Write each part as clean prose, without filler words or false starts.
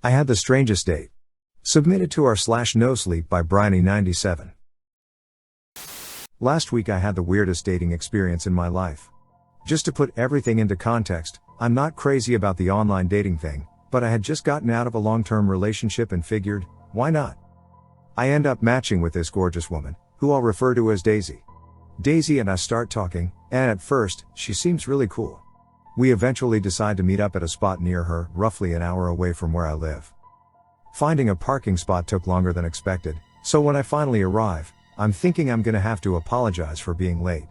I had the strangest date. Submitted to r/nosleep by Bryony97. Last week I had the weirdest dating experience in my life. Just to put everything into context, I'm not crazy about the online dating thing, but I had just gotten out of a long-term relationship and figured, why not? I end up matching with this gorgeous woman, who I'll refer to as Daisy. Daisy and I start talking, and at first, she seems really cool. We eventually decide to meet up at a spot near her, roughly an hour away from where I live. Finding a parking spot took longer than expected, so when I finally arrive, I'm thinking I'm gonna have to apologize for being late.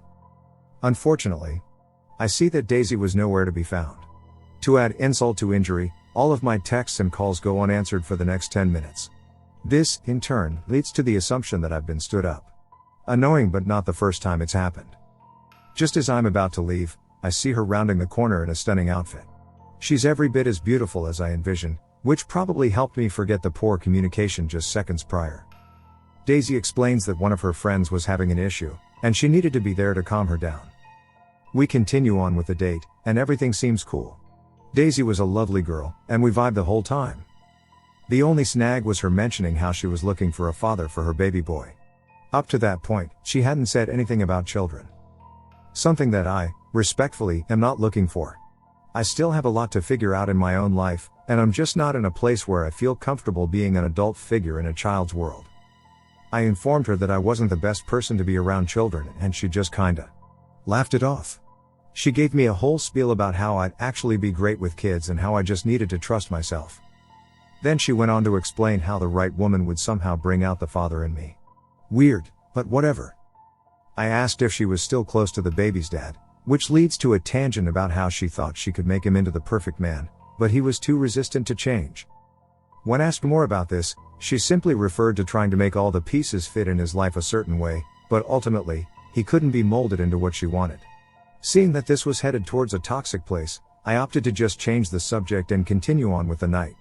Unfortunately, I see that Daisy was nowhere to be found. To add insult to injury, all of my texts and calls go unanswered for the next 10 minutes. This, in turn, leads to the assumption that I've been stood up. Annoying, but not the first time it's happened. Just as I'm about to leave, I see her rounding the corner in a stunning outfit. She's every bit as beautiful as I envisioned, which probably helped me forget the poor communication just seconds prior. Daisy explains that one of her friends was having an issue, and she needed to be there to calm her down. We continue on with the date, and everything seems cool. Daisy was a lovely girl, and we vibed the whole time. The only snag was her mentioning how she was looking for a father for her baby boy. Up to that point, she hadn't said anything about children. Something that I, respectfully, am not looking for. I still have a lot to figure out in my own life, and I'm just not in a place where I feel comfortable being an adult figure in a child's world. I informed her that I wasn't the best person to be around children, and she just kinda laughed it off. She gave me a whole spiel about how I'd actually be great with kids and how I just needed to trust myself. Then she went on to explain how the right woman would somehow bring out the father in me. Weird, but whatever. I asked if she was still close to the baby's dad, which leads to a tangent about how she thought she could make him into the perfect man, but he was too resistant to change. When asked more about this, she simply referred to trying to make all the pieces fit in his life a certain way, but ultimately, he couldn't be molded into what she wanted. Seeing that this was headed towards a toxic place, I opted to just change the subject and continue on with the night.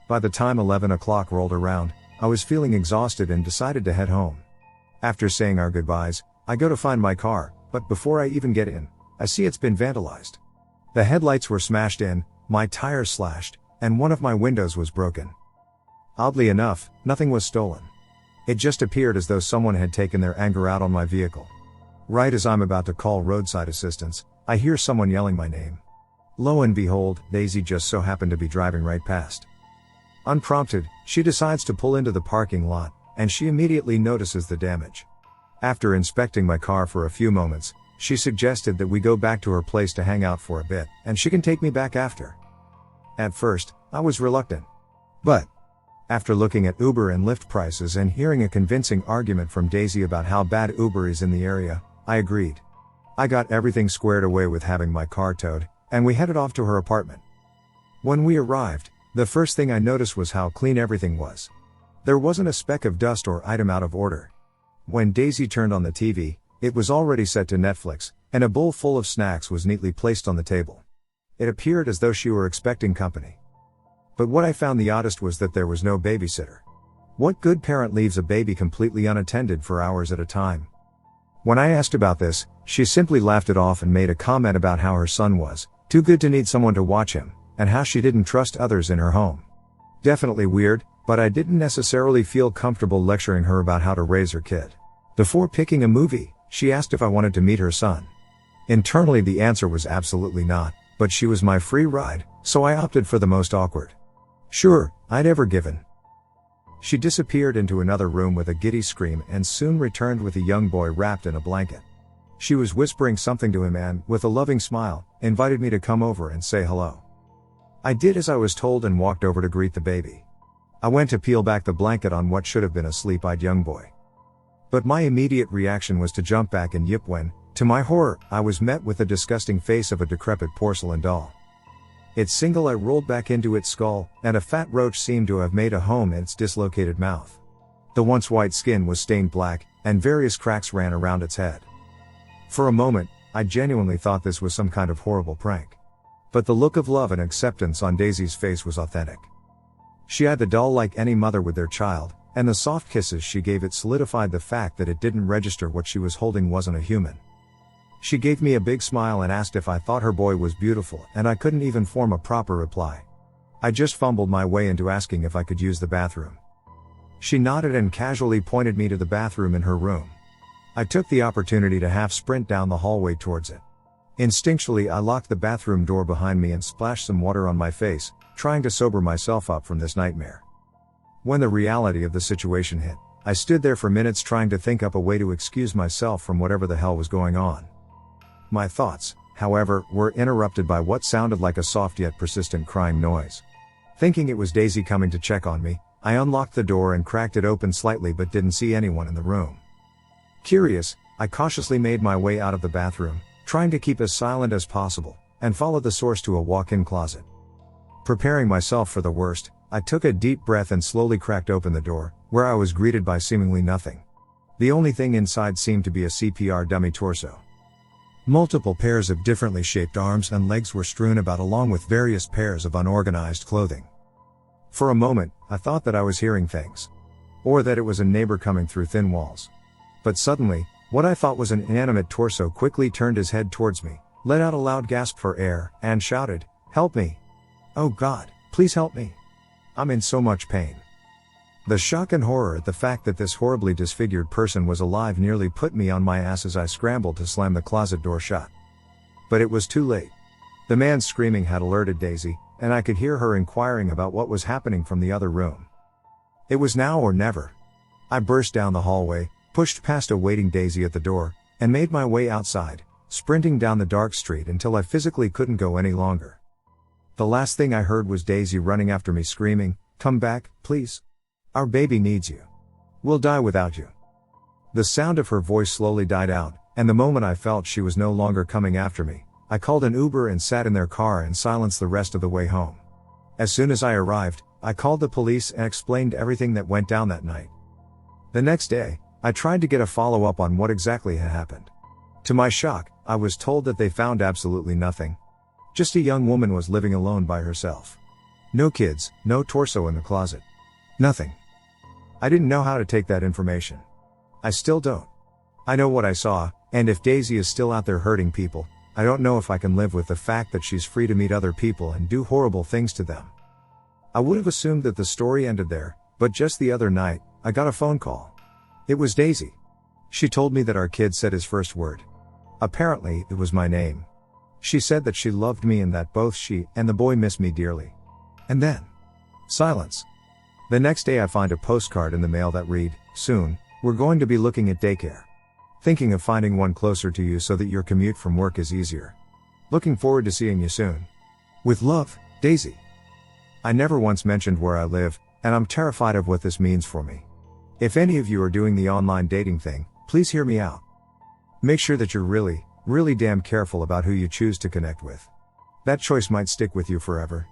By the time 11 o'clock rolled around, I was feeling exhausted and decided to head home. After saying our goodbyes, I go to find my car, but before I even get in, I see it's been vandalized. The headlights were smashed in, my tires slashed, and one of my windows was broken. Oddly enough, nothing was stolen. It just appeared as though someone had taken their anger out on my vehicle. Right as I'm about to call roadside assistance, I hear someone yelling my name. Lo and behold, Daisy just so happened to be driving right past. Unprompted, she decides to pull into the parking lot, and she immediately notices the damage. After inspecting my car for a few moments, she suggested that we go back to her place to hang out for a bit, and she can take me back after. At first, I was reluctant. But after looking at Uber and Lyft prices and hearing a convincing argument from Daisy about how bad Uber is in the area, I agreed. I got everything squared away with having my car towed, and we headed off to her apartment. When we arrived, the first thing I noticed was how clean everything was. There wasn't a speck of dust or item out of order. When Daisy turned on the TV, it was already set to Netflix, and a bowl full of snacks was neatly placed on the table. It appeared as though she were expecting company. But what I found the oddest was that there was no babysitter. What good parent leaves a baby completely unattended for hours at a time? When I asked about this, she simply laughed it off and made a comment about how her son was too good to need someone to watch him, and how she didn't trust others in her home. Definitely weird, but I didn't necessarily feel comfortable lecturing her about how to raise her kid. Before picking a movie, she asked if I wanted to meet her son. Internally the answer was absolutely not, but she was my free ride, so I opted for the most awkward sure I'd ever given. She disappeared into another room with a giddy scream and soon returned with a young boy wrapped in a blanket. She was whispering something to him and, with a loving smile, invited me to come over and say hello. I did as I was told and walked over to greet the baby. I went to peel back the blanket on what should have been a sleep-eyed young boy. But my immediate reaction was to jump back and yip when, to my horror, I was met with the disgusting face of a decrepit porcelain doll. Its single eye rolled back into its skull, and a fat roach seemed to have made a home in its dislocated mouth. The once white skin was stained black, and various cracks ran around its head. For a moment, I genuinely thought this was some kind of horrible prank. But the look of love and acceptance on Daisy's face was authentic. She eyed the doll like any mother with their child, and the soft kisses she gave it solidified the fact that it didn't register what she was holding wasn't a human. She gave me a big smile and asked if I thought her boy was beautiful, and I couldn't even form a proper reply. I just fumbled my way into asking if I could use the bathroom. She nodded and casually pointed me to the bathroom in her room. I took the opportunity to half sprint down the hallway towards it. Instinctually, I locked the bathroom door behind me and splashed some water on my face, trying to sober myself up from this nightmare. When the reality of the situation hit, I stood there for minutes trying to think up a way to excuse myself from whatever the hell was going on. My thoughts, however, were interrupted by what sounded like a soft yet persistent crying noise. Thinking it was Daisy coming to check on me, I unlocked the door and cracked it open slightly but didn't see anyone in the room. Curious, I cautiously made my way out of the bathroom, trying to keep as silent as possible, and followed the source to a walk-in closet. Preparing myself for the worst, I took a deep breath and slowly cracked open the door, where I was greeted by seemingly nothing. The only thing inside seemed to be a CPR dummy torso. Multiple pairs of differently shaped arms and legs were strewn about along with various pairs of unorganized clothing. For a moment, I thought that I was hearing things. Or that it was a neighbor coming through thin walls. But suddenly, what I thought was an inanimate torso quickly turned his head towards me, let out a loud gasp for air, and shouted, "Help me! Oh God, please help me! I'm in so much pain." The shock and horror at the fact that this horribly disfigured person was alive nearly put me on my ass as I scrambled to slam the closet door shut. But it was too late. The man's screaming had alerted Daisy, and I could hear her inquiring about what was happening from the other room. It was now or never. I burst down the hallway, pushed past a waiting Daisy at the door, and made my way outside, sprinting down the dark street until I physically couldn't go any longer. The last thing I heard was Daisy running after me screaming, "Come back, please. Our baby needs you. We'll die without you." The sound of her voice slowly died out, and the moment I felt she was no longer coming after me, I called an Uber and sat in their car in silence the rest of the way home. As soon as I arrived, I called the police and explained everything that went down that night. The next day, I tried to get a follow-up on what exactly had happened. To my shock, I was told that they found absolutely nothing. Just a young woman was living alone by herself. No kids, no torso in the closet. Nothing. I didn't know how to take that information. I still don't. I know what I saw, and if Daisy is still out there hurting people, I don't know if I can live with the fact that she's free to meet other people and do horrible things to them. I would have assumed that the story ended there, but just the other night, I got a phone call. It was Daisy. She told me that our kid said his first word. Apparently, it was my name. She said that she loved me and that both she and the boy miss me dearly. And then, silence. The next day I find a postcard in the mail that read, "Soon, we're going to be looking at daycare. Thinking of finding one closer to you so that your commute from work is easier. Looking forward to seeing you soon. With love, Daisy." I never once mentioned where I live, and I'm terrified of what this means for me. If any of you are doing the online dating thing, please hear me out. Make sure that you're really, really damn careful about who you choose to connect with. That choice might stick with you forever.